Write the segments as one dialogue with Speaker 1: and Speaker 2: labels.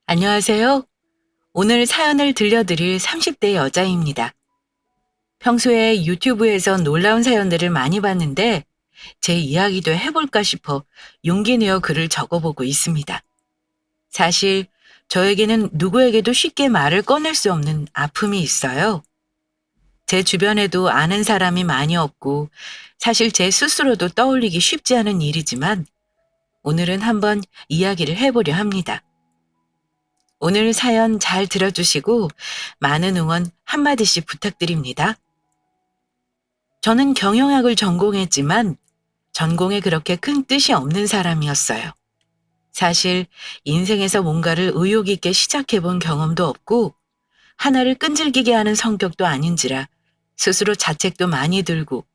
Speaker 1: 안녕하세요. 오늘 사연을 들려드릴 30대 여자입니다. 평소에 유튜브에서 놀라운 사연들을 많이 봤는데 제 이야기도 해볼까 싶어 용기 내어 글을 적어보고 있습니다. 사실 저에게는 누구에게도 쉽게 말을 꺼낼 수 없는 아픔이 있어요. 제 주변에도 아는 사람이 많이 없고 사실 제 스스로도 떠올리기 쉽지 않은 일이지만 오늘은 한번 이야기를 해보려 합니다. 오늘 사연 잘 들어주시고 많은 응원 한마디씩 부탁드립니다. 저는 경영학을 전공했지만 전공에 그렇게 큰 뜻이 없는 사람이었어요. 사실 인생에서 뭔가를 의욕 있게 시작해 본 경험도 없고 하나를 끈질기게 하는 성격도 아닌지라 스스로 자책도 많이 들고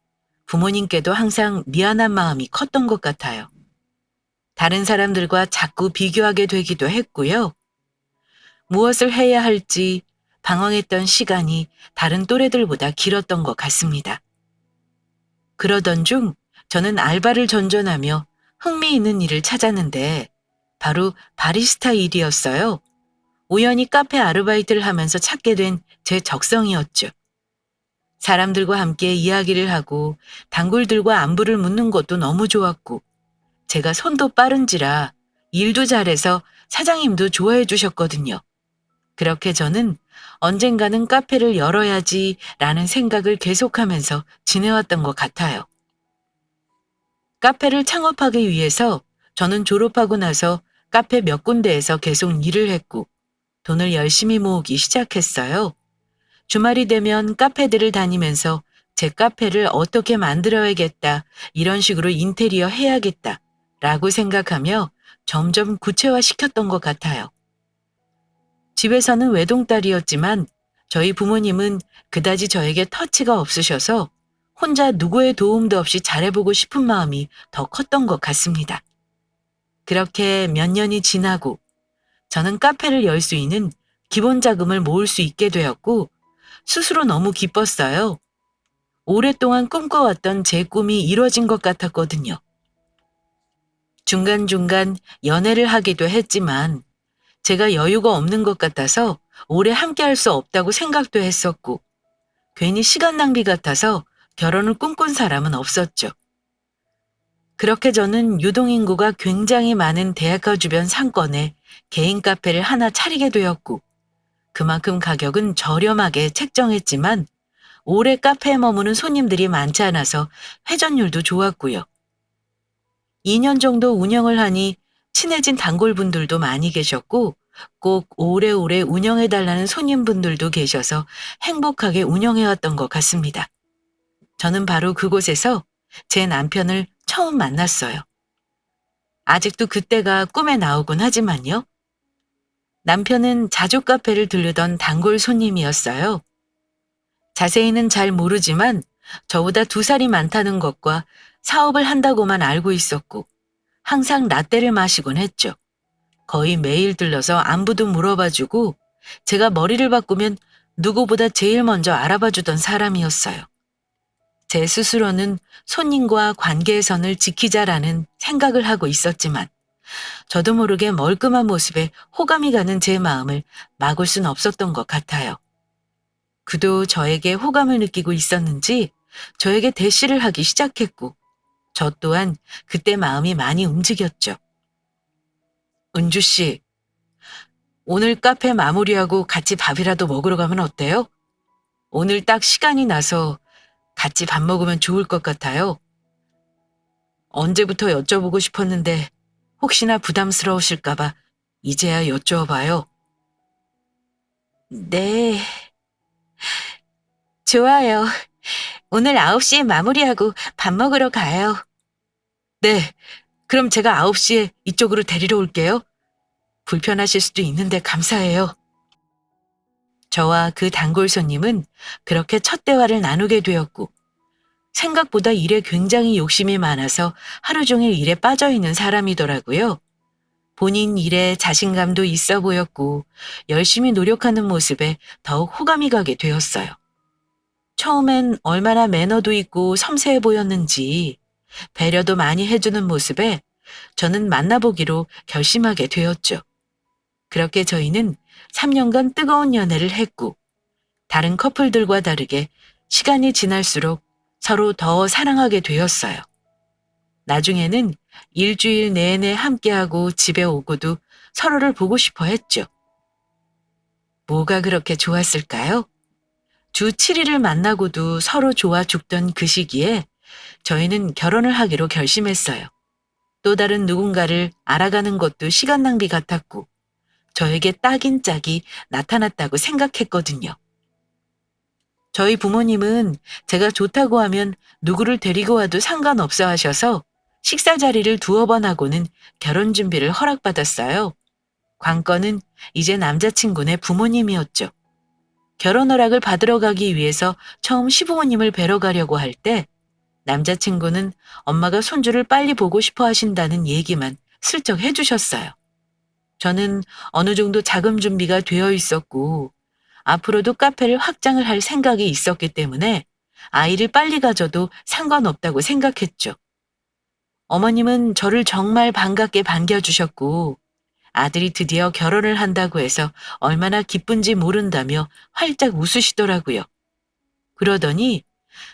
Speaker 1: 부모님께도 항상 미안한 마음이 컸던 것 같아요. 다른 사람들과 자꾸 비교하게 되기도 했고요. 무엇을 해야 할지 방황했던 시간이 다른 또래들보다 길었던 것 같습니다. 그러던 중 저는 알바를 전전하며 흥미있는 일을 찾았는데 바로 바리스타 일이었어요. 우연히 카페 아르바이트를 하면서 찾게 된 제 적성이었죠. 사람들과 함께 이야기를 하고 단골들과 안부를 묻는 것도 너무 좋았고 제가 손도 빠른지라 일도 잘해서 사장님도 좋아해 주셨거든요. 그렇게 저는 언젠가는 카페를 열어야지라는 생각을 계속하면서 지내왔던 것 같아요. 카페를 창업하기 위해서 저는 졸업하고 나서 카페 몇 군데에서 계속 일을 했고 돈을 열심히 모으기 시작했어요. 주말이 되면 카페들을 다니면서 제 카페를 어떻게 만들어야겠다, 이런 식으로 인테리어 해야겠다 라고 생각하며 점점 구체화시켰던 것 같아요. 집에서는 외동딸이었지만 저희 부모님은 그다지 저에게 터치가 없으셔서 혼자 누구의 도움도 없이 잘해보고 싶은 마음이 더 컸던 것 같습니다. 그렇게 몇 년이 지나고 저는 카페를 열 수 있는 기본 자금을 모을 수 있게 되었고 스스로 너무 기뻤어요. 오랫동안 꿈꿔왔던 제 꿈이 이루어진 것 같았거든요. 중간중간 연애를 하기도 했지만 제가 여유가 없는 것 같아서 오래 함께 할 수 없다고 생각도 했었고 괜히 시간 낭비 같아서 결혼을 꿈꾼 사람은 없었죠. 그렇게 저는 유동인구가 굉장히 많은 대학가 주변 상권에 개인 카페를 하나 차리게 되었고 그만큼 가격은 저렴하게 책정했지만 오래 카페에 머무는 손님들이 많지 않아서 회전율도 좋았고요. 2년 정도 운영을 하니 친해진 단골분들도 많이 계셨고 꼭 오래오래 운영해달라는 손님분들도 계셔서 행복하게 운영해왔던 것 같습니다. 저는 바로 그곳에서 제 남편을 처음 만났어요. 아직도 그때가 꿈에 나오곤 하지만요. 남편은 자주 카페를 들르던 단골 손님이었어요. 자세히는 잘 모르지만 저보다 2살이 많다는 것과 사업을 한다고만 알고 있었고 항상 라떼를 마시곤 했죠. 거의 매일 들러서 안부도 물어봐주고 제가 머리를 바꾸면 누구보다 제일 먼저 알아봐주던 사람이었어요. 제 스스로는 손님과 관계의 선을 지키자라는 생각을 하고 있었지만 저도 모르게 멀끔한 모습에 호감이 가는 제 마음을 막을 순 없었던 것 같아요. 그도 저에게 호감을 느끼고 있었는지 저에게 대시를 하기 시작했고 저 또한 그때 마음이 많이 움직였죠. 은주 씨, 오늘 카페 마무리하고 같이 밥이라도 먹으러 가면 어때요? 오늘 딱 시간이 나서 같이 밥 먹으면 좋을 것 같아요. 언제부터 여쭤보고 싶었는데 혹시나 부담스러우실까봐 이제야 여쭈어봐요. 네, 좋아요. 오늘 9시에 마무리하고 밥 먹으러 가요. 네, 그럼 제가 9시에 이쪽으로 데리러 올게요. 불편하실 수도 있는데 감사해요. 저와 그 단골 손님은 그렇게 첫 대화를 나누게 되었고 생각보다 일에 굉장히 욕심이 많아서 하루 종일 일에 빠져 있는 사람이더라고요. 본인 일에 자신감도 있어 보였고 열심히 노력하는 모습에 더욱 호감이 가게 되었어요. 처음엔 얼마나 매너도 있고 섬세해 보였는지 배려도 많이 해주는 모습에 저는 만나보기로 결심하게 되었죠. 그렇게 저희는 3년간 뜨거운 연애를 했고, 다른 커플들과 다르게 시간이 지날수록 서로 더 사랑하게 되었어요. 나중에는 일주일 내내 함께하고 집에 오고도 서로를 보고 싶어 했죠. 뭐가 그렇게 좋았을까요? 주 7일을 만나고도 서로 좋아 죽던 그 시기에 저희는 결혼을 하기로 결심했어요. 또 다른 누군가를 알아가는 것도 시간 낭비 같았고, 저에게 딱인 짝이 나타났다고 생각했거든요. 저희 부모님은 제가 좋다고 하면 누구를 데리고 와도 상관없어 하셔서 식사 자리를 두어 번 하고는 결혼 준비를 허락받았어요. 관건은 이제 남자친구네 부모님이었죠. 결혼 허락을 받으러 가기 위해서 처음 시부모님을 뵈러 가려고 할 때 남자친구는 엄마가 손주를 빨리 보고 싶어 하신다는 얘기만 슬쩍 해주셨어요. 저는 어느 정도 자금 준비가 되어 있었고 앞으로도 카페를 확장을 할 생각이 있었기 때문에 아이를 빨리 가져도 상관없다고 생각했죠. 어머님은 저를 정말 반갑게 반겨주셨고 아들이 드디어 결혼을 한다고 해서 얼마나 기쁜지 모른다며 활짝 웃으시더라고요. 그러더니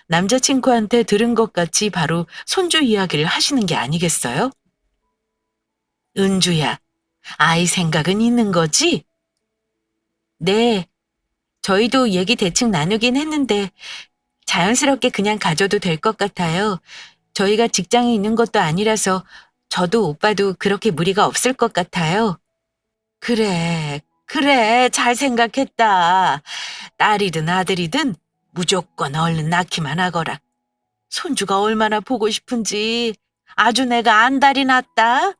Speaker 1: 남자친구한테 들은 것 같이 바로 손주 이야기를 하시는 게 아니겠어요? 은주야, 아이 생각은 있는 거지? 네, 저희도 얘기 대충 나누긴 했는데 자연스럽게 그냥 가져도 될 것 같아요. 저희가 직장에 있는 것도 아니라서 저도 오빠도 그렇게 무리가 없을 것 같아요. 그래, 그래, 잘 생각했다. 딸이든 아들이든 무조건 얼른 낳기만 하거라. 손주가 얼마나 보고 싶은지 아주 내가 안달이 났다.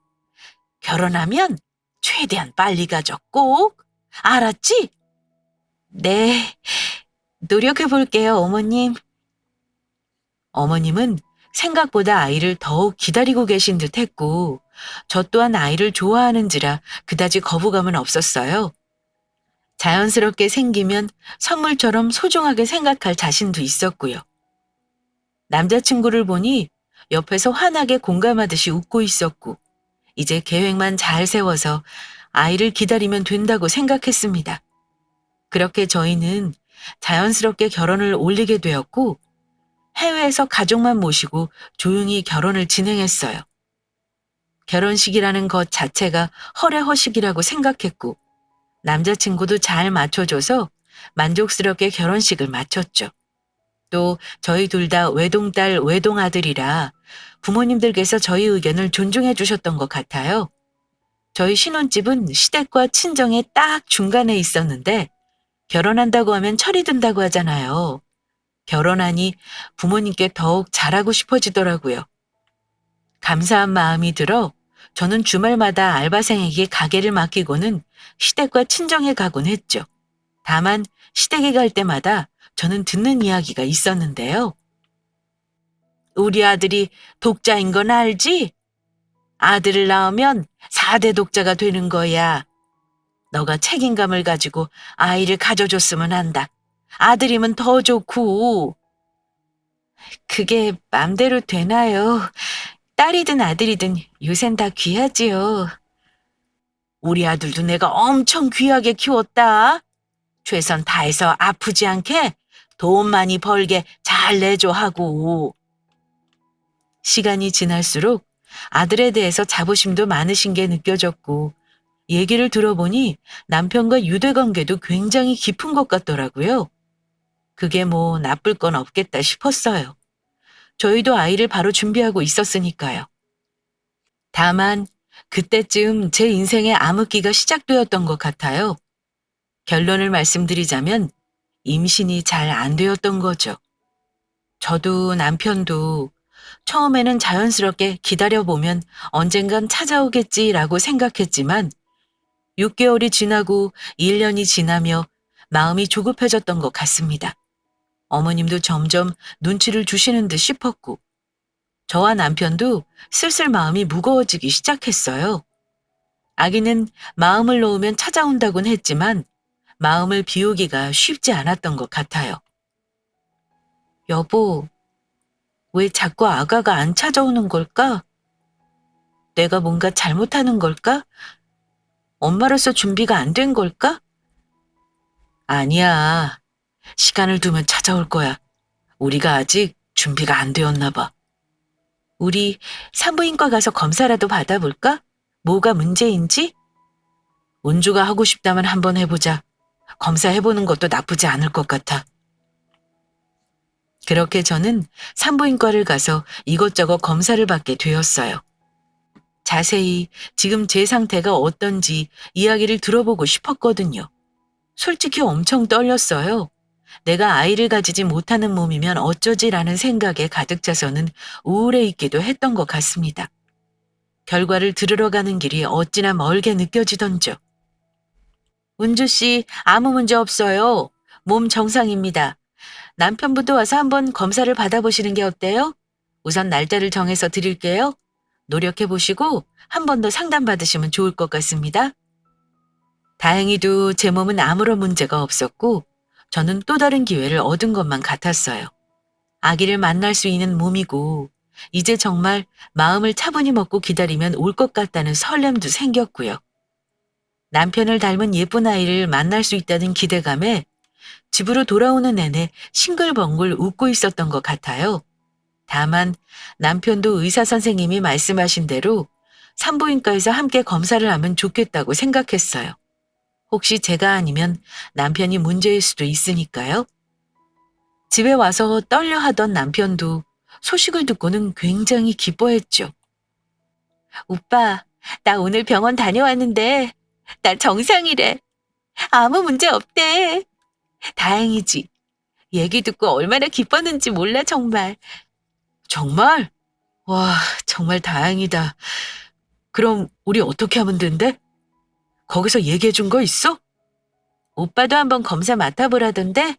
Speaker 1: 결혼하면 최대한 빨리 가져 꼭. 알았지? 네, 노력해 볼게요, 어머님. 어머님은 생각보다 아이를 더욱 기다리고 계신 듯 했고, 저 또한 아이를 좋아하는지라 그다지 거부감은 없었어요. 자연스럽게 생기면 선물처럼 소중하게 생각할 자신도 있었고요. 남자친구를 보니 옆에서 환하게 공감하듯이 웃고 있었고, 이제 계획만 잘 세워서 아이를 기다리면 된다고 생각했습니다. 그렇게 저희는 자연스럽게 결혼을 올리게 되었고, 해외에서 가족만 모시고 조용히 결혼을 진행했어요. 결혼식이라는 것 자체가 허례허식이라고 생각했고, 남자친구도 잘 맞춰줘서 만족스럽게 결혼식을 마쳤죠. 또 저희 둘 다 외동딸, 외동아들이라 부모님들께서 저희 의견을 존중해 주셨던 것 같아요. 저희 신혼집은 시댁과 친정의 딱 중간에 있었는데 결혼한다고 하면 철이 든다고 하잖아요. 결혼하니 부모님께 더욱 잘하고 싶어지더라고요. 감사한 마음이 들어 저는 주말마다 알바생에게 가게를 맡기고는 시댁과 친정에 가곤 했죠. 다만 시댁에 갈 때마다 저는 듣는 이야기가 있었는데요. 우리 아들이 독자인 건 알지? 아들을 낳으면 4대 독자가 되는 거야. 너가 책임감을 가지고 아이를 가져줬으면 한다. 아들이면 더 좋고. 그게 맘대로 되나요? 딸이든 아들이든 요샌 다 귀하지요. 우리 아들도 내가 엄청 귀하게 키웠다. 최선 다해서 아프지 않게 돈 많이 벌게 잘 내줘 하고. 시간이 지날수록 아들에 대해서 자부심도 많으신 게 느껴졌고 얘기를 들어보니 남편과 유대관계도 굉장히 깊은 것 같더라고요. 그게 뭐 나쁠 건 없겠다 싶었어요. 저희도 아이를 바로 준비하고 있었으니까요. 다만 그때쯤 제 인생의 암흑기가 시작되었던 것 같아요. 결론을 말씀드리자면 임신이 잘 안 되었던 거죠. 저도 남편도 처음에는 자연스럽게 기다려보면 언젠간 찾아오겠지라고 생각했지만 6개월이 지나고 1년이 지나며 마음이 조급해졌던 것 같습니다. 어머님도 점점 눈치를 주시는 듯 싶었고 저와 남편도 슬슬 마음이 무거워지기 시작했어요. 아기는 마음을 놓으면 찾아온다곤 했지만 마음을 비우기가 쉽지 않았던 것 같아요. 여보, 왜 자꾸 아가가 안 찾아오는 걸까? 내가 뭔가 잘못하는 걸까? 엄마로서 준비가 안 된 걸까? 아니야. 시간을 두면 찾아올 거야. 우리가 아직 준비가 안 되었나 봐. 우리 산부인과 가서 검사라도 받아볼까? 뭐가 문제인지? 운주가 하고 싶다면 한번 해보자. 검사해보는 것도 나쁘지 않을 것 같아. 그렇게 저는 산부인과를 가서 이것저것 검사를 받게 되었어요. 자세히 지금 제 상태가 어떤지 이야기를 들어보고 싶었거든요. 솔직히 엄청 떨렸어요. 내가 아이를 가지지 못하는 몸이면 어쩌지라는 생각에 가득 차서는 우울해 있기도 했던 것 같습니다. 결과를 들으러 가는 길이 어찌나 멀게 느껴지던죠. 은주 씨, 아무 문제 없어요. 몸 정상입니다. 남편분도 와서 한번 검사를 받아보시는 게 어때요? 우선 날짜를 정해서 드릴게요. 노력해보시고 한 번 더 상담받으시면 좋을 것 같습니다. 다행히도 제 몸은 아무런 문제가 없었고 저는 또 다른 기회를 얻은 것만 같았어요. 아기를 만날 수 있는 몸이고 이제 정말 마음을 차분히 먹고 기다리면 올 것 같다는 설렘도 생겼고요. 남편을 닮은 예쁜 아이를 만날 수 있다는 기대감에 집으로 돌아오는 내내 싱글벙글 웃고 있었던 것 같아요. 다만 남편도 의사 선생님이 말씀하신 대로 산부인과에서 함께 검사를 하면 좋겠다고 생각했어요. 혹시 제가 아니면 남편이 문제일 수도 있으니까요. 집에 와서 떨려 하던 남편도 소식을 듣고는 굉장히 기뻐했죠. 오빠, 나 오늘 병원 다녀왔는데 나 정상이래. 아무 문제 없대. 다행이지. 얘기 듣고 얼마나 기뻤는지 몰라 정말. 정말? 와, 정말 다행이다. 그럼 우리 어떻게 하면 된대? 거기서 얘기해 준 거 있어? 오빠도 한번 검사 맡아보라던데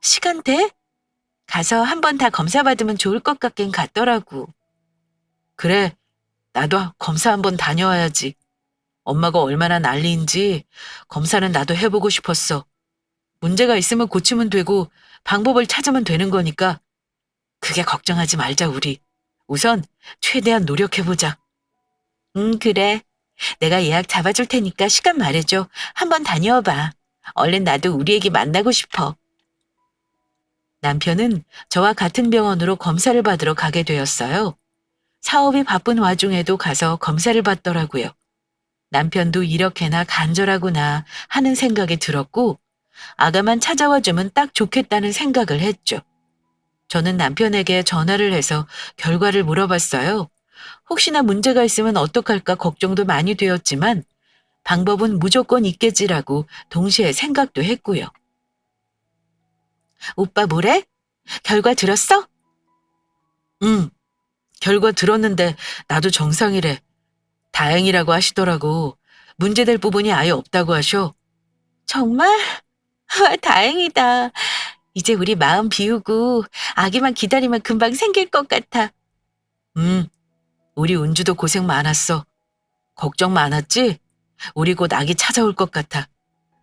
Speaker 1: 시간 돼? 가서 한번 다 검사 받으면 좋을 것 같긴 같더라고. 그래, 나도 검사 한번 다녀와야지. 엄마가 얼마나 난리인지 검사는 나도 해보고 싶었어. 문제가 있으면 고치면 되고 방법을 찾으면 되는 거니까 그게 걱정하지 말자 우리. 우선 최대한 노력해보자. 그래. 내가 예약 잡아줄 테니까 시간 말해줘. 한번 다녀와봐. 얼른 나도 우리 애기 만나고 싶어. 남편은 저와 같은 병원으로 검사를 받으러 가게 되었어요. 사업이 바쁜 와중에도 가서 검사를 받더라고요. 남편도 이렇게나 간절하구나 하는 생각이 들었고 아가만 찾아와 주면 딱 좋겠다는 생각을 했죠. 저는 남편에게 전화를 해서 결과를 물어봤어요. 혹시나 문제가 있으면 어떡할까 걱정도 많이 되었지만 방법은 무조건 있겠지라고 동시에 생각도 했고요. 오빠 뭐래? 결과 들었어? 응, 결과 들었는데 나도 정상이래. 다행이라고 하시더라고. 문제될 부분이 아예 없다고 하셔. 정말? 와, 다행이다. 이제 우리 마음 비우고 아기만 기다리면 금방 생길 것 같아. 우리 은주도 고생 많았어. 걱정 많았지? 우리 곧 아기 찾아올 것 같아.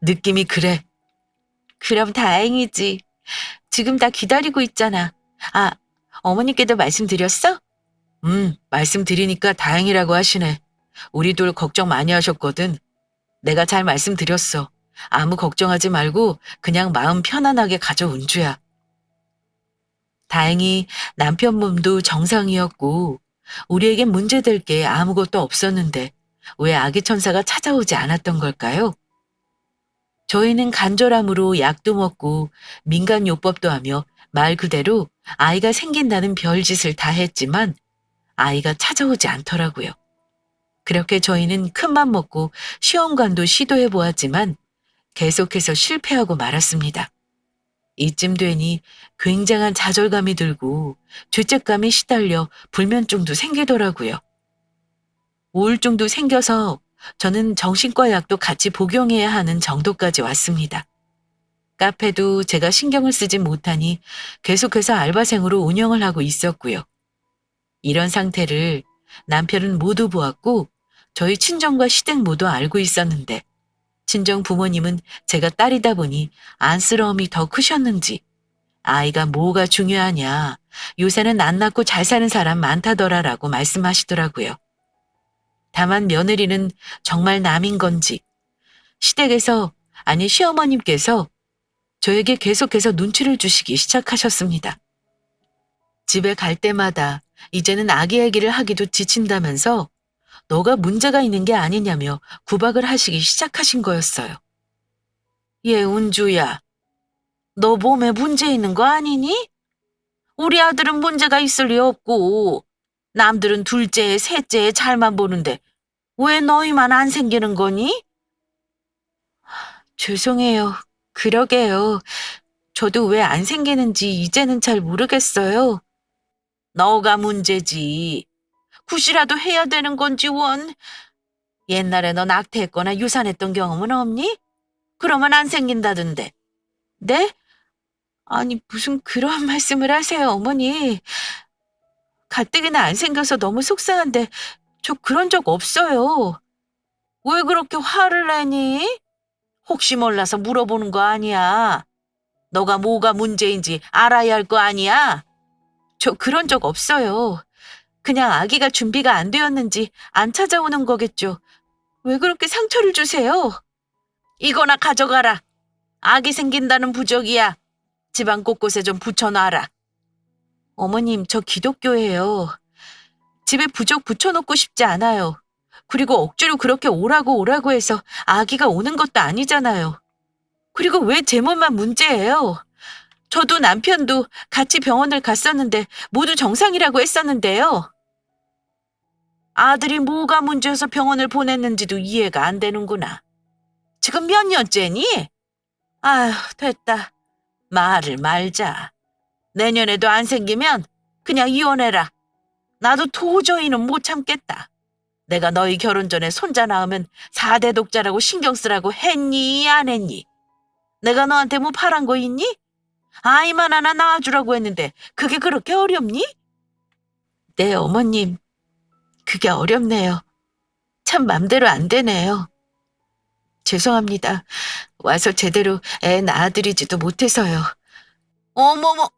Speaker 1: 느낌이 그래. 그럼 다행이지. 지금 다 기다리고 있잖아. 아, 어머니께도 말씀드렸어? 말씀드리니까 다행이라고 하시네. 우리 둘 걱정 많이 하셨거든. 내가 잘 말씀드렸어. 아무 걱정하지 말고 그냥 마음 편안하게 가져 은주야. 다행히 남편 몸도 정상이었고 우리에겐 문제될 게 아무것도 없었는데 왜 아기 천사가 찾아오지 않았던 걸까요? 저희는 간절함으로 약도 먹고 민간요법도 하며 말 그대로 아이가 생긴다는 별짓을 다 했지만 아이가 찾아오지 않더라고요. 그렇게 저희는 큰맘 먹고 시험관도 시도해 보았지만 계속해서 실패하고 말았습니다. 이쯤 되니 굉장한 좌절감이 들고 죄책감이 시달려 불면증도 생기더라고요. 우울증도 생겨서 저는 정신과 약도 같이 복용해야 하는 정도까지 왔습니다. 카페도 제가 신경을 쓰지 못하니 계속해서 알바생으로 운영을 하고 있었고요. 이런 상태를 남편은 모두 보았고 저희 친정과 시댁 모두 알고 있었는데 친정 부모님은 제가 딸이다 보니 안쓰러움이 더 크셨는지 아이가 뭐가 중요하냐, 요새는 안 낳고 잘 사는 사람 많다더라라고 말씀하시더라고요. 다만 며느리는 정말 남인 건지 시댁에서, 아니 시어머님께서 저에게 계속해서 눈치를 주시기 시작하셨습니다. 집에 갈 때마다 이제는 아기 얘기를 하기도 지친다면서 너가 문제가 있는 게 아니냐며 구박을 하시기 시작하신 거였어요. 얘 은주야, 너 몸에 문제 있는 거 아니니? 우리 아들은 문제가 있을 리 없고 남들은 둘째에 셋째에 잘만 보는데 왜 너희만 안 생기는 거니? 죄송해요. 그러게요. 저도 왜 안 생기는지 이제는 잘 모르겠어요. 너가 문제지. 굿이라도 해야 되는 건지 원. 옛날에 너 낙태했거나 유산했던 경험은 없니? 그러면 안 생긴다던데. 네? 아니 무슨 그런 말씀을 하세요, 어머니. 가뜩이나 안 생겨서 너무 속상한데 저 그런 적 없어요. 왜 그렇게 화를 내니? 혹시 몰라서 물어보는 거 아니야. 너가 뭐가 문제인지 알아야 할 거 아니야? 저 그런 적 없어요. 그냥 아기가 준비가 안 되었는지 안 찾아오는 거겠죠. 왜 그렇게 상처를 주세요? 이거나 가져가라. 아기 생긴다는 부적이야. 집안 곳곳에 좀 붙여놔라. 어머님, 저 기독교예요. 집에 부적 붙여놓고 싶지 않아요. 그리고 억지로 그렇게 오라고 해서 아기가 오는 것도 아니잖아요. 그리고 왜 제 몸만 문제예요? 저도 남편도 같이 병원을 갔었는데 모두 정상이라고 했었는데요. 아들이 뭐가 문제여서 병원을 보냈는지도 이해가 안 되는구나. 지금 몇 년째니? 아휴, 됐다. 말을 말자. 내년에도 안 생기면 그냥 이혼해라. 나도 도저히는 못 참겠다. 내가 너희 결혼 전에 손자 낳으면 4대 독자라고 신경 쓰라고 했니, 안 했니? 내가 너한테 뭐 바란 거 있니? 아이만 하나 낳아주라고 했는데 그게 그렇게 어렵니? 네, 어머님. 그게 어렵네요. 참 맘대로 안 되네요. 죄송합니다. 와서 제대로 애 낳아드리지도 못해서요. 어머머,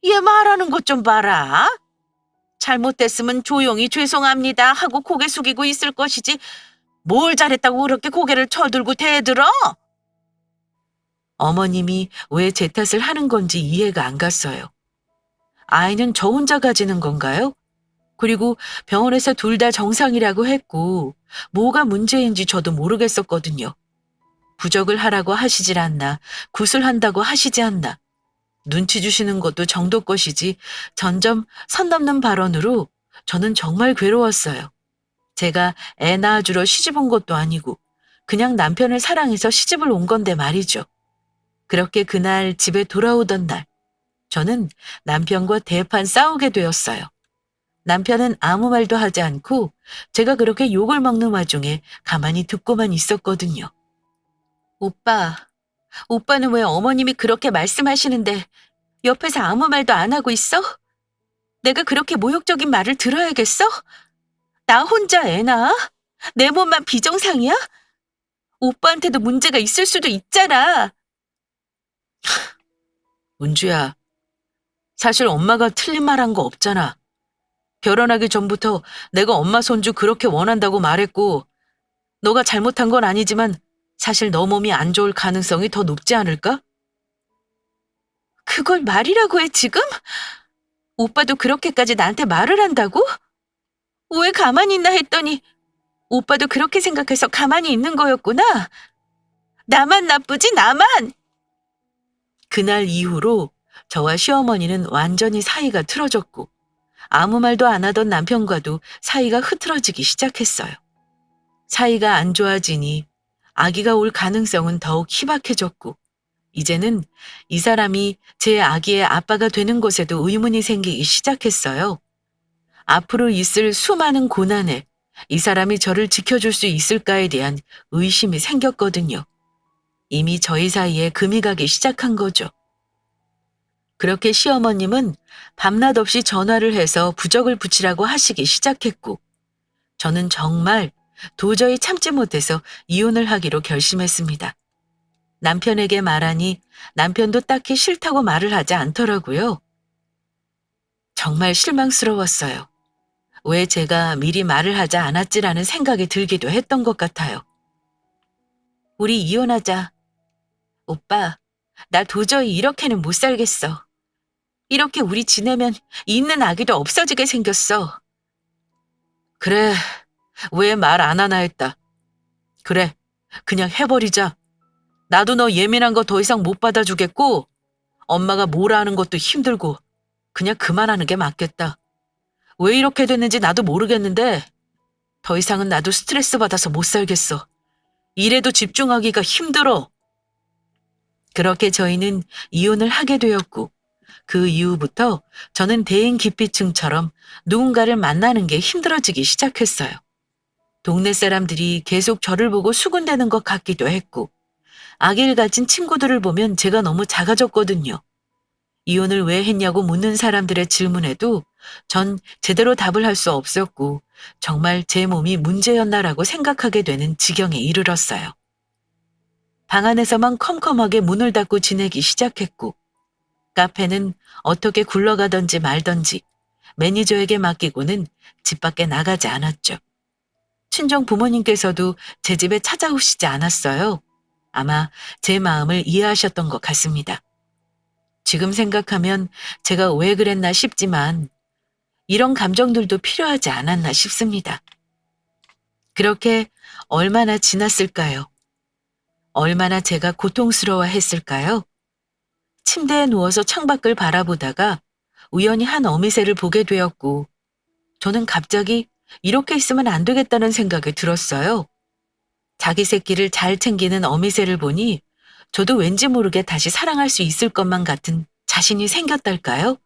Speaker 1: 얘 말하는 것 좀 봐라. 잘못됐으면 조용히 죄송합니다 하고 고개 숙이고 있을 것이지 뭘 잘했다고 그렇게 고개를 쳐들고 대들어? 어머님이 왜 제 탓을 하는 건지 이해가 안 갔어요. 아이는 저 혼자 가지는 건가요? 그리고 병원에서 둘 다 정상이라고 했고 뭐가 문제인지 저도 모르겠었거든요. 부적을 하라고 하시질 않나, 굿을 한다고 하시지 않나. 눈치 주시는 것도 정도 것이지 점점 선 넘는 발언으로 저는 정말 괴로웠어요. 제가 애 낳아주러 시집 온 것도 아니고 그냥 남편을 사랑해서 시집을 온 건데 말이죠. 그렇게 그날 집에 돌아오던 날 저는 남편과 대판 싸우게 되었어요. 남편은 아무 말도 하지 않고 제가 그렇게 욕을 먹는 와중에 가만히 듣고만 있었거든요. 오빠, 오빠는 왜 어머님이 그렇게 말씀하시는데 옆에서 아무 말도 안 하고 있어? 내가 그렇게 모욕적인 말을 들어야겠어? 나 혼자 애 낳아? 내 몸만 비정상이야? 오빠한테도 문제가 있을 수도 있잖아. 은주야, 사실 엄마가 틀린 말 한 거 없잖아. 결혼하기 전부터 내가 엄마 손주 그렇게 원한다고 말했고 너가 잘못한 건 아니지만 사실 너 몸이 안 좋을 가능성이 더 높지 않을까? 그걸 말이라고 해 지금? 오빠도 그렇게까지 나한테 말을 한다고? 왜 가만히 있나 했더니 오빠도 그렇게 생각해서 가만히 있는 거였구나. 나만 나쁘지 나만. 그날 이후로 저와 시어머니는 완전히 사이가 틀어졌고 아무 말도 안 하던 남편과도 사이가 흐트러지기 시작했어요. 사이가 안 좋아지니 아기가 올 가능성은 더욱 희박해졌고 이제는 이 사람이 제 아기의 아빠가 되는 것에도 의문이 생기기 시작했어요. 앞으로 있을 수많은 고난에 이 사람이 저를 지켜줄 수 있을까에 대한 의심이 생겼거든요. 이미 저희 사이에 금이 가기 시작한 거죠. 그렇게 시어머님은 밤낮 없이 전화를 해서 부적을 붙이라고 하시기 시작했고 저는 정말 도저히 참지 못해서 이혼을 하기로 결심했습니다. 남편에게 말하니 남편도 딱히 싫다고 말을 하지 않더라고요. 정말 실망스러웠어요. 왜 제가 미리 말을 하지 않았지라는 생각이 들기도 했던 것 같아요. 우리 이혼하자. 오빠, 나 도저히 이렇게는 못 살겠어. 이렇게 우리 지내면 있는 아기도 없어지게 생겼어. 그래, 왜 말 안 하나 했다. 그래, 그냥 해버리자. 나도 너 예민한 거 더 이상 못 받아주겠고, 엄마가 뭐라 하는 것도 힘들고, 그냥 그만하는 게 맞겠다. 왜 이렇게 됐는지 나도 모르겠는데, 더 이상은 나도 스트레스 받아서 못 살겠어. 일에도 집중하기가 힘들어. 그렇게 저희는 이혼을 하게 되었고, 그 이후부터 저는 대인 기피증처럼 누군가를 만나는 게 힘들어지기 시작했어요. 동네 사람들이 계속 저를 보고 수군대는 것 같기도 했고, 아기를 가진 친구들을 보면 제가 너무 작아졌거든요. 이혼을 왜 했냐고 묻는 사람들의 질문에도 전 제대로 답을 할 수 없었고, 정말 제 몸이 문제였나라고 생각하게 되는 지경에 이르렀어요. 방 안에서만 컴컴하게 문을 닫고 지내기 시작했고, 카페는 어떻게 굴러가던지 말던지 매니저에게 맡기고는 집 밖에 나가지 않았죠. 친정 부모님께서도 제 집에 찾아오시지 않았어요. 아마 제 마음을 이해하셨던 것 같습니다. 지금 생각하면 제가 왜 그랬나 싶지만 이런 감정들도 필요하지 않았나 싶습니다. 그렇게 얼마나 지났을까요? 얼마나 제가 고통스러워했을까요? 침대에 누워서 창밖을 바라보다가 우연히 한 어미새를 보게 되었고, 저는 갑자기 이렇게 있으면 안 되겠다는 생각이 들었어요. 자기 새끼를 잘 챙기는 어미새를 보니 저도 왠지 모르게 다시 사랑할 수 있을 것만 같은 자신이 생겼달까요?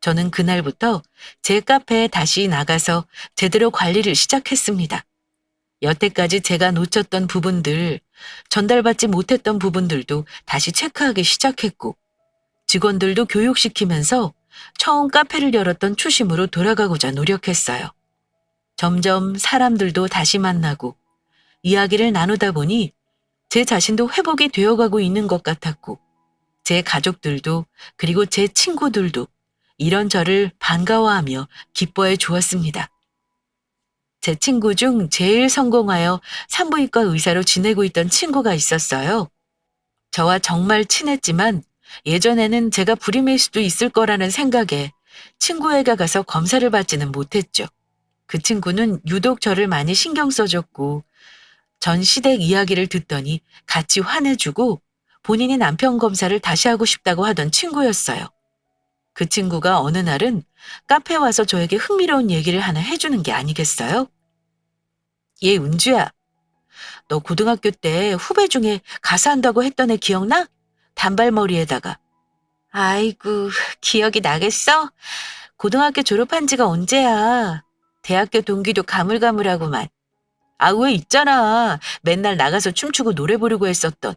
Speaker 1: 저는 그날부터 제 카페에 다시 나가서 제대로 관리를 시작했습니다. 여태까지 제가 놓쳤던 부분들, 전달받지 못했던 부분들도 다시 체크하기 시작했고, 직원들도 교육시키면서 처음 카페를 열었던 초심으로 돌아가고자 노력했어요. 점점 사람들도 다시 만나고 이야기를 나누다 보니 제 자신도 회복이 되어가고 있는 것 같았고, 제 가족들도 그리고 제 친구들도 이런 저를 반가워하며 기뻐해 주었습니다. 제 친구 중 제일 성공하여 산부인과 의사로 지내고 있던 친구가 있었어요. 저와 정말 친했지만 예전에는 제가 불임일 수도 있을 거라는 생각에 친구에게 가서 검사를 받지는 못했죠. 그 친구는 유독 저를 많이 신경 써줬고 전 시댁 이야기를 듣더니 같이 화내주고 본인이 남편 검사를 다시 하고 싶다고 하던 친구였어요. 그 친구가 어느 날은 카페에 와서 저에게 흥미로운 얘기를 하나 해주는 게 아니겠어요? 얘 은주야, 너 고등학교 때 후배 중에 가수한다고 했던 애 기억나? 단발머리에다가. 아이고, 기억이 나겠어? 고등학교 졸업한 지가 언제야. 대학교 동기도 가물가물하고만. 아, 왜 있잖아. 맨날 나가서 춤추고 노래 부르고 했었던.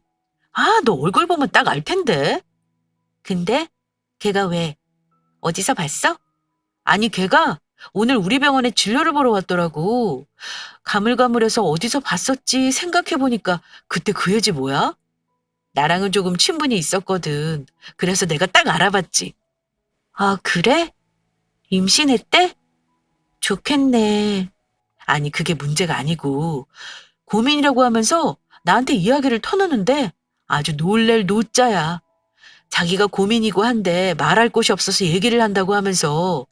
Speaker 1: 아, 너 얼굴 보면 딱 알 텐데. 근데 걔가 왜? 어디서 봤어? 아니, 걔가 오늘 우리 병원에 진료를 보러 왔더라고. 가물가물해서 어디서 봤었지 생각해보니까 그때 그 애지 뭐야? 나랑은 조금 친분이 있었거든. 그래서 내가 딱 알아봤지. 아, 그래? 임신했대? 좋겠네. 아니, 그게 문제가 아니고 고민이라고 하면서 나한테 이야기를 터놓는데 아주 놀랄 노자야. 자기가 고민이고 한데 말할 곳이 없어서 얘기를 한다고 하면서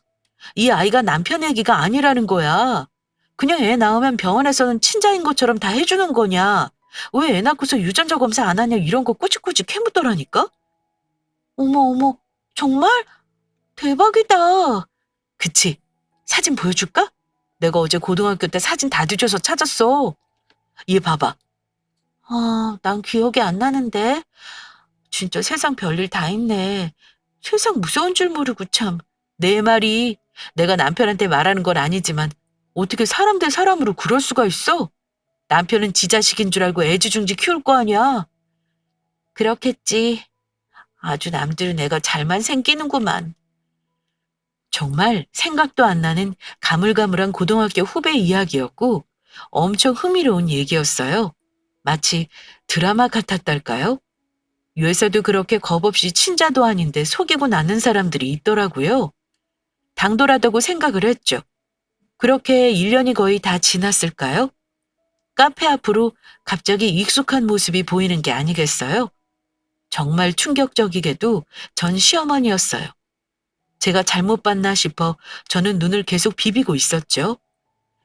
Speaker 1: 이 아이가 남편 얘기가 아니라는 거야. 그냥 애 낳으면 병원에서는 친자인 것처럼 다 해주는 거냐. 왜 애 낳고서 유전자 검사 안 하냐 이런 거 꾸직꾸직 캐묻더라니까. 어머 어머 정말? 대박이다. 그치? 사진 보여줄까? 내가 어제 고등학교 때 사진 다 뒤져서 찾았어. 얘 봐봐. 아, 난 기억이 안 나는데. 진짜 세상 별일 다 있네. 세상 무서운 줄 모르고 참. 내 말이 내가 남편한테 말하는 건 아니지만 어떻게 사람 대 사람으로 그럴 수가 있어? 남편은 지 자식인 줄 알고 애지중지 키울 거 아니야. 그렇겠지. 아주 남들은 애가 잘만 생기는구만. 정말 생각도 안 나는 가물가물한 고등학교 후배 이야기였고 엄청 흥미로운 얘기였어요. 마치 드라마 같았달까요? 요새도 그렇게 겁없이 친자도 아닌데 속이고 나는 사람들이 있더라고요. 당돌하다고 생각을 했죠. 그렇게 1년이 거의 다 지났을까요? 카페 앞으로 갑자기 익숙한 모습이 보이는 게 아니겠어요? 정말 충격적이게도 전 시어머니였어요. 제가 잘못 봤나 싶어 저는 눈을 계속 비비고 있었죠.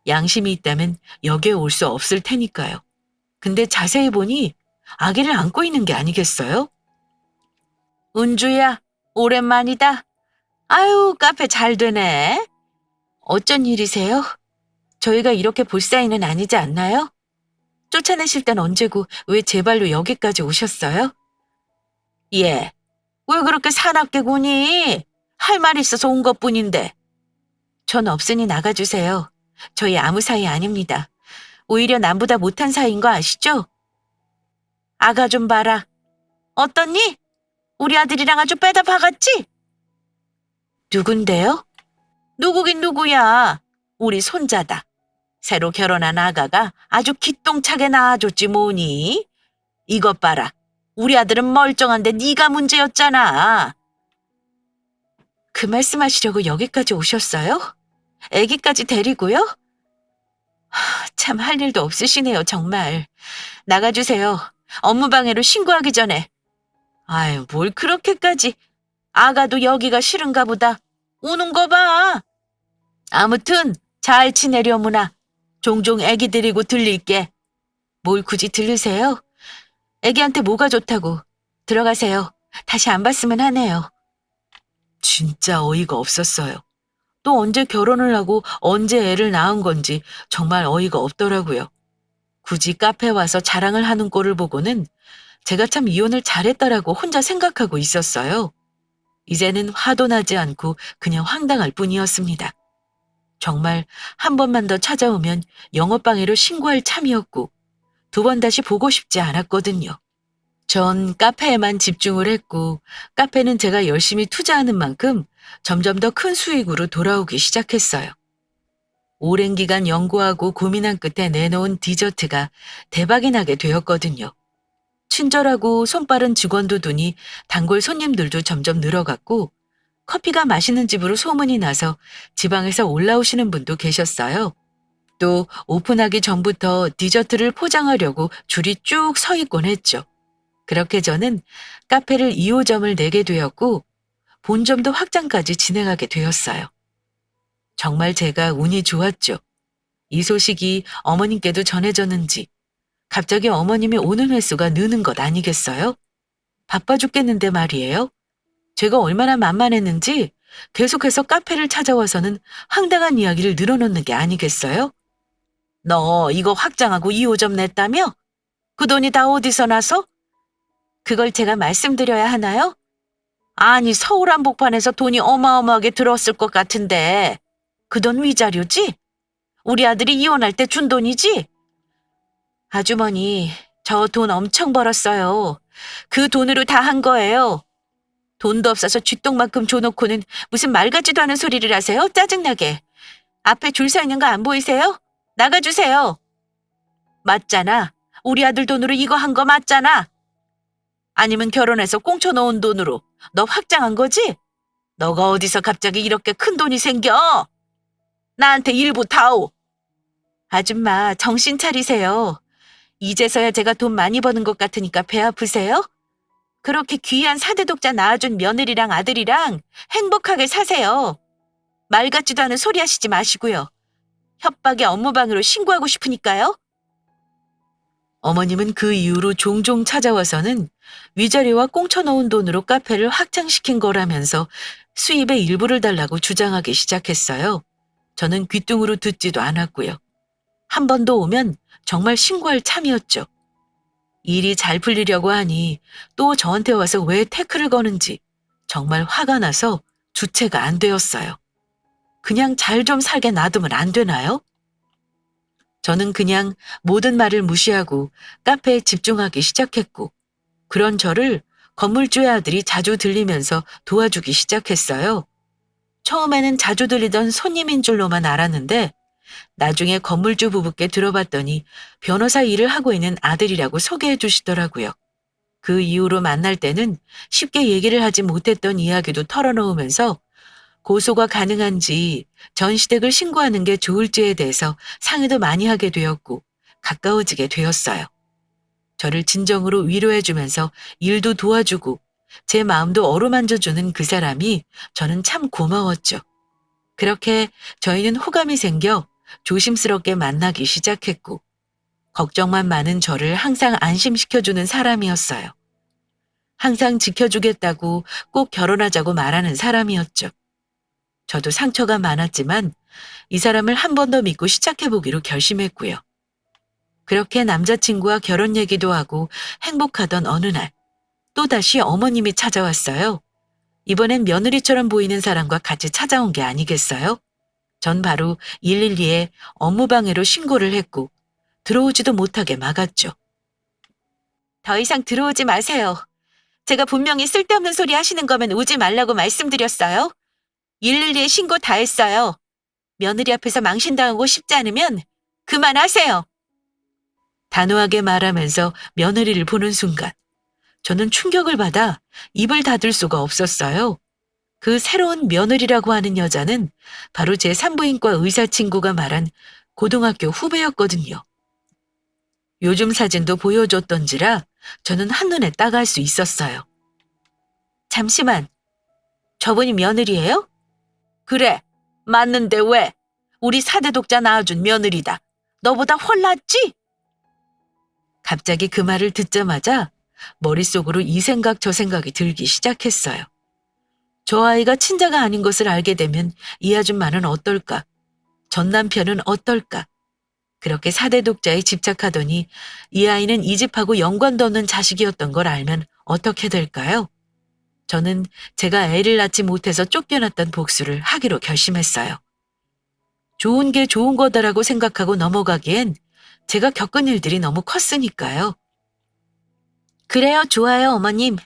Speaker 1: 양심이 있다면 여기에 올 수 없을 테니까요. 근데 자세히 보니 아기를 안고 있는 게 아니겠어요? 은주야, 오랜만이다. 아유, 카페 잘 되네. 어쩐 일이세요? 저희가 이렇게 볼 사이는 아니지 않나요? 쫓아내실 땐 언제고 왜 제 발로 여기까지 오셨어요? 예, 왜 그렇게 사납게 구니? 할 말 있어서 온 것뿐인데. 전 없으니 나가주세요. 저희 아무 사이 아닙니다. 오히려 남보다 못한 사이인 거 아시죠? 아가 좀 봐라. 어떻니? 우리 아들이랑 아주 빼다 박았지? 누군데요? 누구긴 누구야. 우리 손자다. 새로 결혼한 아가가 아주 기똥차게 낳아줬지 뭐니? 이것 봐라. 우리 아들은 멀쩡한데 네가 문제였잖아. 그 말씀하시려고 여기까지 오셨어요? 애기까지 데리고요? 참 할 일도 없으시네요, 정말. 나가주세요. 업무방해로 신고하기 전에. 아유, 뭘 그렇게까지. 아가도 여기가 싫은가 보다. 우는 거 봐. 아무튼 잘 지내려무나. 종종 애기 데리고 들릴게. 뭘 굳이 들르세요? 애기한테 뭐가 좋다고. 들어가세요. 다시 안 봤으면 하네요. 진짜 어이가 없었어요. 또 언제 결혼을 하고 언제 애를 낳은 건지 정말 어이가 없더라고요. 굳이 카페 와서 자랑을 하는 꼴을 보고는 제가 참 이혼을 잘했다라고 혼자 생각하고 있었어요. 이제는 화도 나지 않고 그냥 황당할 뿐이었습니다. 정말 한 번만 더 찾아오면 영업방해로 신고할 참이었고 2번 다시 보고 싶지 않았거든요. 전 카페에만 집중을 했고 카페는 제가 열심히 투자하는 만큼 점점 더 큰 수익으로 돌아오기 시작했어요. 오랜 기간 연구하고 고민한 끝에 내놓은 디저트가 대박이 나게 되었거든요. 친절하고 손빠른 직원도 두니 단골 손님들도 점점 늘어갔고 커피가 맛있는 집으로 소문이 나서 지방에서 올라오시는 분도 계셨어요. 또 오픈하기 전부터 디저트를 포장하려고 줄이 쭉 서 있곤 했죠. 그렇게 저는 카페를 2호점을 내게 되었고 본점도 확장까지 진행하게 되었어요. 정말 제가 운이 좋았죠. 이 소식이 어머님께도 전해졌는지 갑자기 어머님이 오는 횟수가 느는 것 아니겠어요? 바빠 죽겠는데 말이에요. 제가 얼마나 만만했는지 계속해서 카페를 찾아와서는 황당한 이야기를 늘어놓는 게 아니겠어요? 너 이거 확장하고 2호점 냈다며? 그 돈이 다 어디서 나서? 그걸 제가 말씀드려야 하나요? 아니, 서울 한복판에서 돈이 어마어마하게 들었을 것 같은데 그 돈 위자료지? 우리 아들이 이혼할 때 준 돈이지? 아주머니, 저 돈 엄청 벌었어요. 그 돈으로 다 한 거예요. 돈도 없어서 쥐똥만큼 줘놓고는 무슨 말 같지도 않은 소리를 하세요? 짜증나게. 앞에 줄 서 있는 거 안 보이세요? 나가주세요. 맞잖아. 우리 아들 돈으로 이거 한 거 맞잖아. 아니면 결혼해서 꽁쳐놓은 돈으로 너 확장한 거지? 너가 어디서 갑자기 이렇게 큰 돈이 생겨? 나한테 일부 다오. 아줌마, 정신 차리세요. 이제서야 제가 돈 많이 버는 것 같으니까 배 아프세요? 그렇게 귀한 사대독자 낳아준 며느리랑 아들이랑 행복하게 사세요. 말 같지도 않은 소리 하시지 마시고요. 협박에 업무방해로 신고하고 싶으니까요. 어머님은 그 이후로 종종 찾아와서는 위자료와 꽁쳐놓은 돈으로 카페를 확장시킨 거라면서 수입의 일부를 달라고 주장하기 시작했어요. 저는 귀뚱으로 듣지도 않았고요. 한 번 더 오면 정말 신고할 참이었죠. 일이 잘 풀리려고 하니 또 저한테 와서 왜 태클을 거는지 정말 화가 나서 주체가 안 되었어요. 그냥 잘 좀 살게 놔두면 안 되나요? 저는 그냥 모든 말을 무시하고 카페에 집중하기 시작했고 그런 저를 건물주의 아들이 자주 들리면서 도와주기 시작했어요. 처음에는 자주 들리던 손님인 줄로만 알았는데 나중에 건물주 부부께 들어봤더니 변호사 일을 하고 있는 아들이라고 소개해 주시더라고요. 그 이후로 만날 때는 쉽게 얘기를 하지 못했던 이야기도 털어놓으면서 고소가 가능한지 전시댁을 신고하는 게 좋을지에 대해서 상의도 많이 하게 되었고 가까워지게 되었어요. 저를 진정으로 위로해주면서 일도 도와주고 제 마음도 어루만져주는 그 사람이 저는 참 고마웠죠. 그렇게 저희는 호감이 생겨 조심스럽게 만나기 시작했고 걱정만 많은 저를 항상 안심시켜주는 사람이었어요. 항상 지켜주겠다고 꼭 결혼하자고 말하는 사람이었죠. 저도 상처가 많았지만 이 사람을 한 번 더 믿고 시작해보기로 결심했고요. 그렇게 남자친구와 결혼 얘기도 하고 행복하던 어느 날 또다시 어머님이 찾아왔어요. 이번엔 며느리처럼 보이는 사람과 같이 찾아온 게 아니겠어요? 전 바로 112에 업무방해로 신고를 했고 들어오지도 못하게 막았죠. 더 이상 들어오지 마세요. 제가 분명히 쓸데없는 소리 하시는 거면 오지 말라고 말씀드렸어요. 112에 신고 다 했어요. 며느리 앞에서 망신당하고 싶지 않으면 그만하세요. 단호하게 말하면서 며느리를 보는 순간 저는 충격을 받아 입을 닫을 수가 없었어요. 그 새로운 며느리라고 하는 여자는 바로 제 산부인과 의사 친구가 말한 고등학교 후배였거든요. 요즘 사진도 보여줬던지라 저는 한눈에 따갈 수 있었어요. 잠시만, 저분이 며느리예요? 그래, 맞는데 왜? 우리 4대 독자 낳아준 며느리다. 너보다 훨 낫지? 갑자기 그 말을 듣자마자 머릿속으로 이 생각 저 생각이 들기 시작했어요. 저 아이가 친자가 아닌 것을 알게 되면 이 아줌마는 어떨까? 전 남편은 어떨까? 그렇게 4대 독자에 집착하더니 이 아이는 이 집하고 연관도 없는 자식이었던 걸 알면 어떻게 될까요? 저는 제가 애를 낳지 못해서 쫓겨났던 복수를 하기로 결심했어요. 좋은 게 좋은 거다라고 생각하고 넘어가기엔 제가 겪은 일들이 너무 컸으니까요. 그래요, 좋아요, 어머님.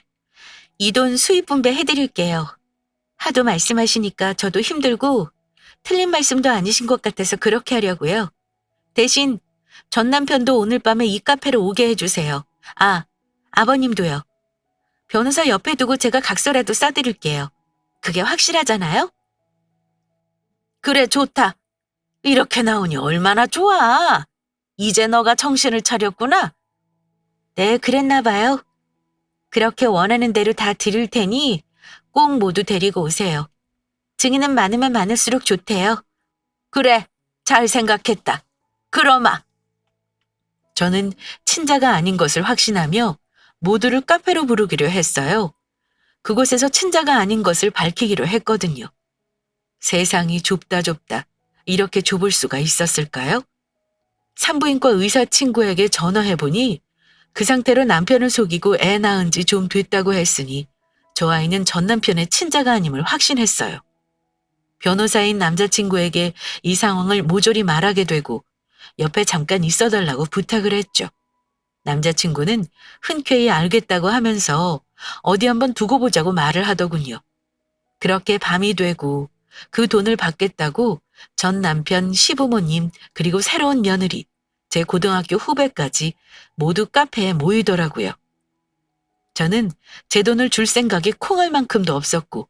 Speaker 1: 이 돈 수입 분배 해드릴게요. 하도 말씀하시니까 저도 힘들고 틀린 말씀도 아니신 것 같아서 그렇게 하려고요. 대신 전 남편도 오늘 밤에 이 카페로 오게 해주세요. 아, 아버님도요. 변호사 옆에 두고 제가 각서라도 써드릴게요. 그게 확실하잖아요? 그래, 좋다. 이렇게 나오니 얼마나 좋아. 이제 너가 정신을 차렸구나. 네, 그랬나 봐요. 그렇게 원하는 대로 다 드릴 테니 꼭 모두 데리고 오세요. 증인은 많으면 많을수록 좋대요. 그래, 잘 생각했다. 그러마. 저는 친자가 아닌 것을 확신하며 모두를 카페로 부르기로 했어요. 그곳에서 친자가 아닌 것을 밝히기로 했거든요. 세상이 좁다 좁다. 이렇게 좁을 수가 있었을까요? 산부인과 의사 친구에게 전화해보니 그 상태로 남편을 속이고 애 낳은 지 좀 됐다고 했으니 저 아이는 전 남편의 친자가 아님을 확신했어요. 변호사인 남자친구에게 이 상황을 모조리 말하게 되고 옆에 잠깐 있어달라고 부탁을 했죠. 남자친구는 흔쾌히 알겠다고 하면서 어디 한번 두고 보자고 말을 하더군요. 그렇게 밤이 되고 그 돈을 받겠다고 전 남편, 시부모님, 그리고 새로운 며느리, 제 고등학교 후배까지 모두 카페에 모이더라고요. 저는 제 돈을 줄 생각이 콩할 만큼도 없었고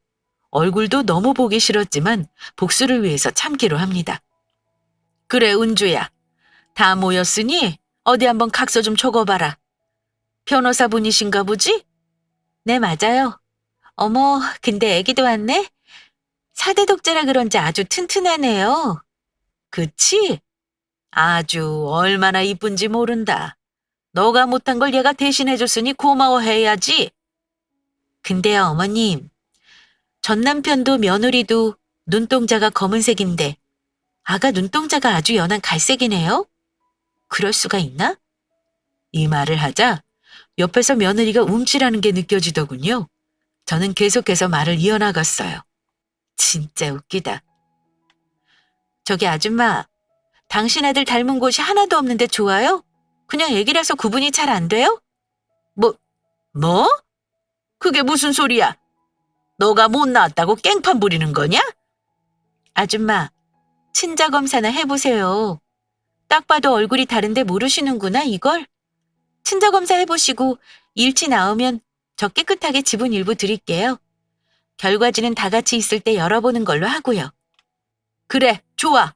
Speaker 1: 얼굴도 너무 보기 싫었지만 복수를 위해서 참기로 합니다. 그래, 은주야. 다 모였으니 어디 한번 각서 좀 적어봐라. 변호사분이신가 보지? 네, 맞아요. 어머, 근데 애기도 왔네? 4대 독자라 그런지 아주 튼튼하네요. 그치? 아주 얼마나 이쁜지 모른다. 너가 못한 걸 얘가 대신해줬으니 고마워해야지. 근데요, 어머님. 전 남편도 며느리도 눈동자가 검은색인데 아가 눈동자가 아주 연한 갈색이네요? 그럴 수가 있나? 이 말을 하자 옆에서 며느리가 움찔하는 게 느껴지더군요. 저는 계속해서 말을 이어나갔어요. 진짜 웃기다. 저기 아줌마, 당신 아들 닮은 곳이 하나도 없는데 좋아요? 그냥 애기라서 구분이 잘 안 돼요? 뭐? 그게 무슨 소리야? 너가 못 나왔다고 깽판 부리는 거냐? 아줌마, 친자 검사나 해보세요. 딱 봐도 얼굴이 다른데 모르시는구나, 이걸? 친자 검사 해보시고 일치 나오면 저 깨끗하게 지분 일부 드릴게요. 결과지는 다 같이 있을 때 열어보는 걸로 하고요. 그래, 좋아.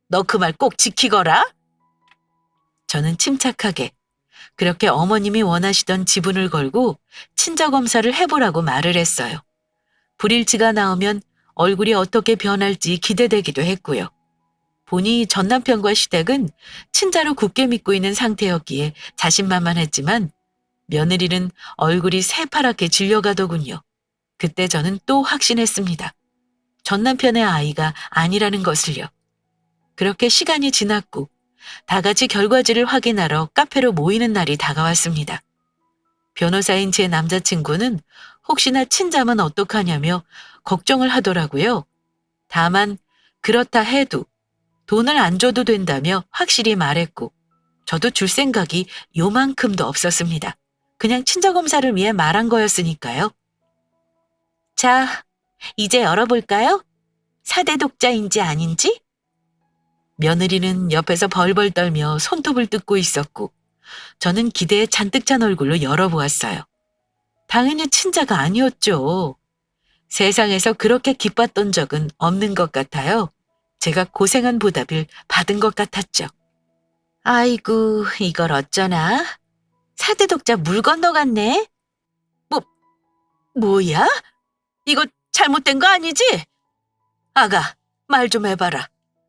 Speaker 1: 너 그 말 꼭 지키거라. 저는 침착하게 그렇게 어머님이 원하시던 지분을 걸고 친자 검사를 해보라고 말을 했어요. 불일치가 나오면 얼굴이 어떻게 변할지 기대되기도 했고요. 보니 전 남편과 시댁은 친자로 굳게 믿고 있는 상태였기에 자신만만했지만 며느리는 얼굴이 새파랗게 질려가더군요. 그때 저는 또 확신했습니다. 전 남편의 아이가 아니라는 것을요. 그렇게 시간이 지났고 다 같이 결과지를 확인하러 카페로 모이는 날이 다가왔습니다. 변호사인 제 남자친구는 혹시나 친자면 어떡하냐며 걱정을 하더라고요. 다만 그렇다 해도 돈을 안 줘도 된다며 확실히 말했고 저도 줄 생각이 요만큼도 없었습니다. 그냥 친자 검사를 위해 말한 거였으니까요. 자, 이제 열어볼까요? 4대 독자인지 아닌지? 며느리는 옆에서 벌벌 떨며 손톱을 뜯고 있었고 저는 기대에 잔뜩 찬 얼굴로 열어보았어요. 당연히 친자가 아니었죠. 세상에서 그렇게 기뻤던 적은 없는 것 같아요. 제가 고생한 보답을 받은 것 같았죠. 아이고, 이걸 어쩌나? 4대 독자 물 건너갔네? 뭐야? 이거 잘못된 거 아니지? 아가, 말 좀 해봐라.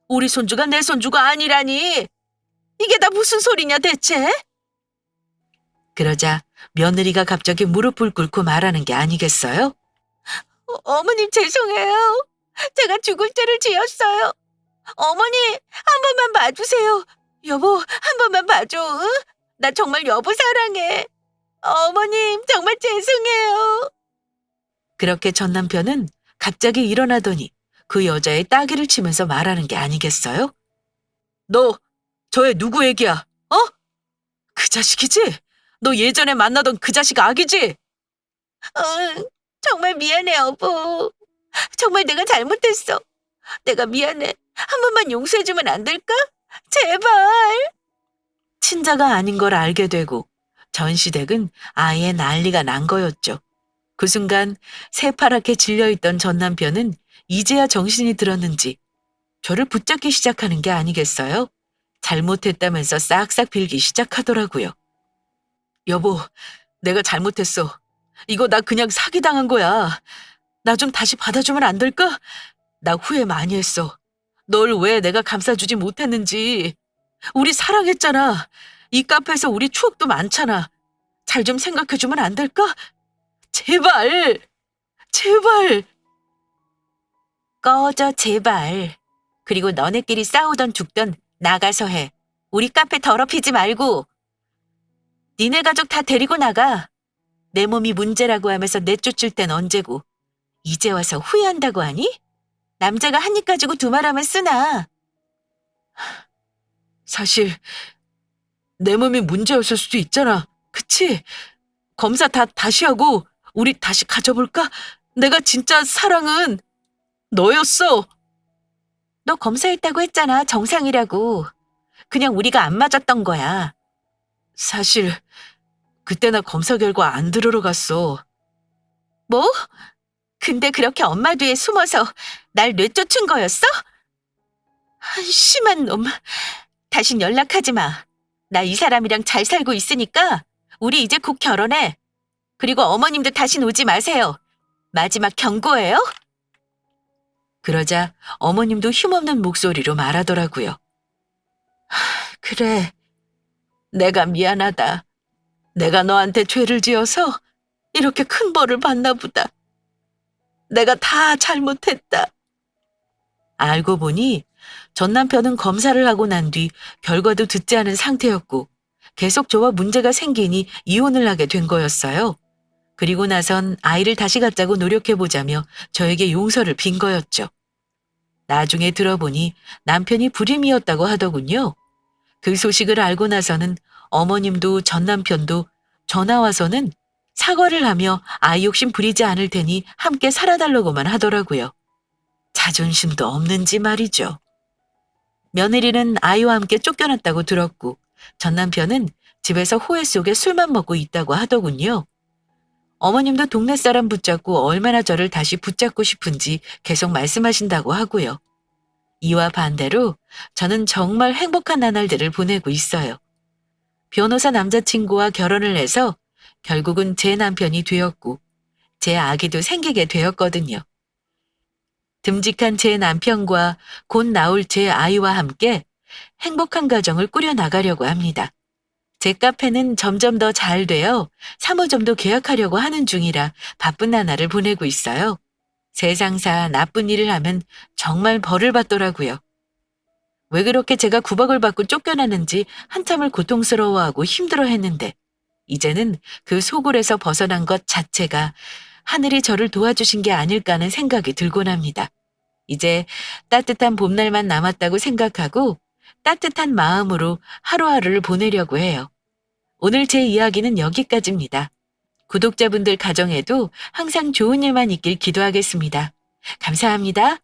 Speaker 1: 우리 손주가 내 손주가 아니라니. 이게 다 무슨 소리냐 대체? 그러자 며느리가 갑자기 무릎을 꿇고 말하는 게 아니겠어요? 어머님 죄송해요. 제가 죽을 죄를 지었어요. 어머니 한 번만 봐주세요. 여보 한 번만 봐줘. 응? 나 정말 여보 사랑해. 어머님 정말 죄송해요. 그렇게 전 남편은 갑자기 일어나더니 그 여자의 따귀를 치면서 말하는 게 아니겠어요? 너 저 애 누구 애기야? 어? 그 자식이지? 너 예전에 만나던 그 자식 아기지? 응, 정말 미안해 여보. 정말 내가 잘못했어. 내가 미안해. 한 번만 용서해주면 안 될까? 제발. 친자가 아닌 걸 알게 되고 전 시댁은 아예 난리가 난 거였죠. 그 순간 새파랗게 질려있던 전 남편은 이제야 정신이 들었는지 저를 붙잡기 시작하는 게 아니겠어요? 잘못했다면서 싹싹 빌기 시작하더라고요. 여보, 내가 잘못했어. 이거 나 그냥 사기당한 거야. 나 좀 다시 받아주면 안 될까? 나 후회 많이 했어. 널 왜 내가 감싸주지 못했는지. 우리 사랑했잖아. 이 카페에서 우리 추억도 많잖아. 잘 좀 생각해주면 안 될까? 제발! 제발! 꺼져, 제발. 그리고 너네끼리 싸우던 죽던 나가서 해. 우리 카페 더럽히지 말고. 니네 가족 다 데리고 나가. 내 몸이 문제라고 하면서 내쫓을 땐 언제고. 이제 와서 후회한다고 하니? 남자가 한 입 가지고 두 말하면 쓰나. 사실 내 몸이 문제였을 수도 있잖아. 그치? 검사 다시 하고 우리 다시 가져볼까? 내가 진짜 사랑은 너였어. 너 검사했다고 했잖아. 정상이라고. 그냥 우리가 안 맞았던 거야. 사실 그때 나 검사 결과 안 들으러 갔어. 뭐? 근데 그렇게 엄마 뒤에 숨어서 날 내쫓은 거였어? 한심한 놈. 다신 연락하지 마. 나 이 사람이랑 잘 살고 있으니까 우리 이제 곧 결혼해. 그리고 어머님도 다신 오지 마세요. 마지막 경고예요? 그러자 어머님도 힘없는 목소리로 말하더라고요. 그래, 내가 미안하다. 내가 너한테 죄를 지어서 이렇게 큰 벌을 받나 보다. 내가 다 잘못했다. 알고 보니 전 남편은 검사를 하고 난 뒤 결과도 듣지 않은 상태였고 계속 저와 문제가 생기니 이혼을 하게 된 거였어요. 그리고 나선 아이를 다시 갖자고 노력해보자며 저에게 용서를 빈 거였죠. 나중에 들어보니 남편이 불임이었다고 하더군요. 그 소식을 알고 나서는 어머님도 전 남편도 전화 와서는 사과를 하며 아이 욕심 부리지 않을 테니 함께 살아달라고만 하더라고요. 자존심도 없는지 말이죠. 며느리는 아이와 함께 쫓겨났다고 들었고 전 남편은 집에서 호혜 속에 술만 먹고 있다고 하더군요. 어머님도 동네 사람 붙잡고 얼마나 저를 다시 붙잡고 싶은지 계속 말씀하신다고 하고요. 이와 반대로 저는 정말 행복한 나날들을 보내고 있어요. 변호사 남자친구와 결혼을 해서 결국은 제 남편이 되었고 제 아기도 생기게 되었거든요. 듬직한 제 남편과 곧 나올 제 아이와 함께 행복한 가정을 꾸려나가려고 합니다. 제 카페는 점점 더 잘 되어 사무점도 계약하려고 하는 중이라 바쁜 나날을 보내고 있어요. 세상사 나쁜 일을 하면 정말 벌을 받더라고요. 왜 그렇게 제가 구박을 받고 쫓겨나는지 한참을 고통스러워하고 힘들어했는데 이제는 그 소굴에서 벗어난 것 자체가 하늘이 저를 도와주신 게 아닐까 하는 생각이 들곤 합니다. 이제 따뜻한 봄날만 남았다고 생각하고 따뜻한 마음으로 하루하루를 보내려고 해요. 오늘 제 이야기는 여기까지입니다. 구독자분들 가정에도 항상 좋은 일만 있길 기도하겠습니다. 감사합니다.